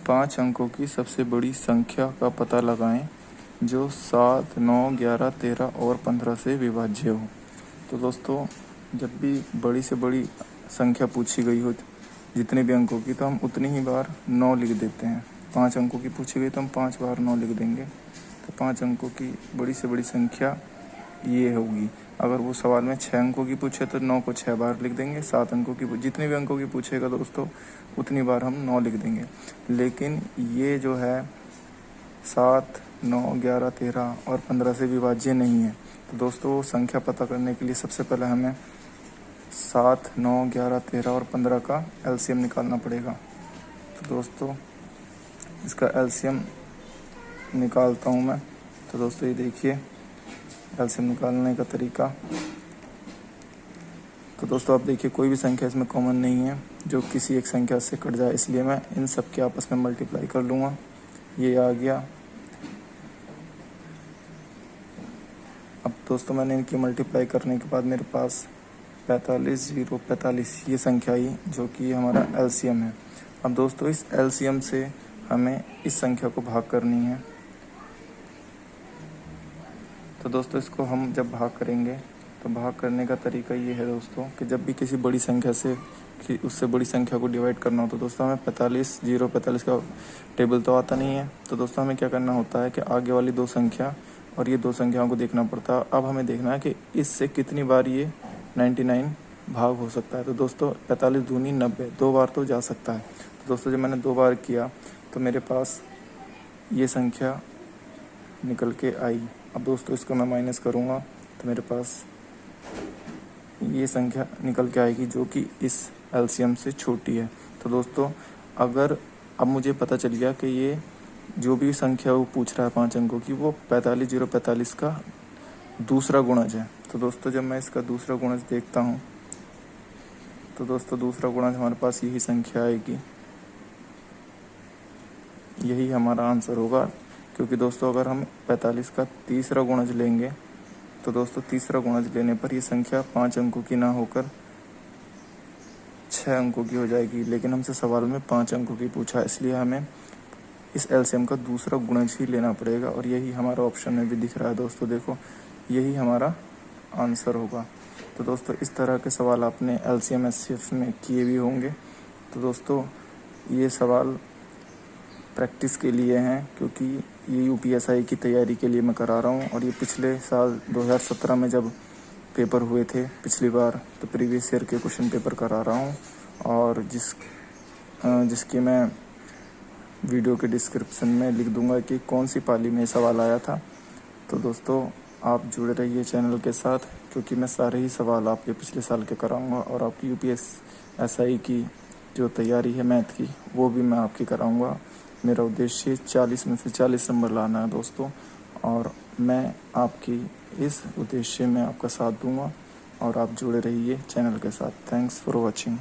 5 अंकों की सबसे बड़ी संख्या का पता लगाएं जो 7, 9, 11, 13 और 15 से विभाज्य हो। तो दोस्तों, जब भी बड़ी से बड़ी संख्या पूछी गई हो जितने भी अंकों की, तो हम उतनी ही बार 9 लिख देते हैं। 5 अंकों की पूछी गई तो हम 5 बार 9 लिख देंगे। तो 5 अंकों की बड़ी से बड़ी संख्या ये होगी। अगर वो सवाल में 6 अंकों की पूछे तो 9 को 6 बार लिख देंगे। 7 अंकों की जितने भी अंकों की पूछेगा दोस्तों उतनी बार हम 9 लिख देंगे। लेकिन ये जो है 7, 9, 11, 13 और 15 से विभाज्य नहीं है। तो दोस्तों, संख्या पता करने के लिए सबसे पहले हमें 7, 9, 11, 13 और 15 का एलसीएम निकालना पड़ेगा। तो दोस्तों, इसका एलसीएम निकालता हूँ मैं। तो दोस्तों, ये देखिए एलसीएम निकालने का तरीका। तो दोस्तों, आप देखिए कोई भी संख्या इसमें कॉमन नहीं है जो किसी एक संख्या से कट जाए, इसलिए मैं इन सब के आपस में मल्टीप्लाई कर लूँगा। ये आ गया। अब दोस्तों, मैंने इनकी मल्टीप्लाई करने के बाद मेरे पास 45, 0, 45 ये संख्या आई जो कि हमारा एलसीएम है। अब दोस्तों, इस एलसीएम से हमें इस संख्या को भाग करनी है। तो दोस्तों, इसको हम जब भाग करेंगे तो भाग करने का तरीका ये है दोस्तों कि जब भी किसी बड़ी संख्या से उससे बड़ी संख्या को डिवाइड करना हो तो दोस्तों हमें 45, 0, 45 का टेबल तो आता नहीं है। तो दोस्तों, हमें क्या करना होता है कि आगे वाली 2 संख्या और ये 2 संख्याओं को देखना पड़ता है। अब हमें देखना है कि इससे कितनी बार ये 99 भाग हो सकता है। तो दोस्तों, 45 दूनी 90, 2 बार तो जा सकता है। तो दोस्तों, जब मैंने 2 बार किया तो मेरे पास ये संख्या निकल के आई। अब दोस्तों, इसको मैं माइनस करूँगा तो मेरे पास ये संख्या निकल के आएगी जो कि इस एलसीएम से छोटी है। तो दोस्तों, अगर अब मुझे पता चल गया कि ये जो भी संख्या वो पूछ रहा है 5 अंकों की, वो 45, 0, 45 का दूसरा गुणज है। तो दोस्तों, जब मैं इसका दूसरा गुणज देखता हूँ तो दोस्तों दूसरा गुणज हमारे पास यही संख्या आएगी। यही हमारा आंसर होगा, क्योंकि दोस्तों अगर हम 45 का तीसरा गुणज लेंगे तो दोस्तों तीसरा गुणज लेने पर ये संख्या 5 अंकों की ना होकर 6 अंकों की हो जाएगी। लेकिन हमसे सवाल में 5 अंकों की पूछा, इसलिए हमें इस एलसीएम का दूसरा गुणज ही लेना पड़ेगा। और यही हमारा ऑप्शन में भी दिख रहा है दोस्तों, देखो यही हमारा आंसर होगा। तो दोस्तों, इस तरह के सवाल आपने एलसीएम एचसीएफ में किए भी होंगे। तो दोस्तों, ये सवाल प्रैक्टिस के लिए हैं, क्योंकि ये यूपीएसआई की तैयारी के लिए मैं करा रहा हूँ। और ये पिछले साल 2017 में जब पेपर हुए थे पिछली बार, तो प्रीवियस ईयर के क्वेश्चन पेपर करा रहा हूँ, और जिसकी मैं वीडियो के डिस्क्रिप्शन में लिख दूंगा कि कौन सी पाली में सवाल आया था। तो दोस्तों, आप जुड़े रहिए चैनल के साथ, क्योंकि मैं सारे ही सवाल आपके पिछले साल के कराऊंगा और आपकी यूपीएसआई की जो तैयारी है मैथ की, वो भी मैं आपकी कराऊंगा। मेरा उद्देश्य 40 में से 40 नंबर लाना है दोस्तों, और मैं आपकी इस उद्देश्य में आपका साथ दूंगा। और आप जुड़े रहिए चैनल के साथ। Thanks for watching.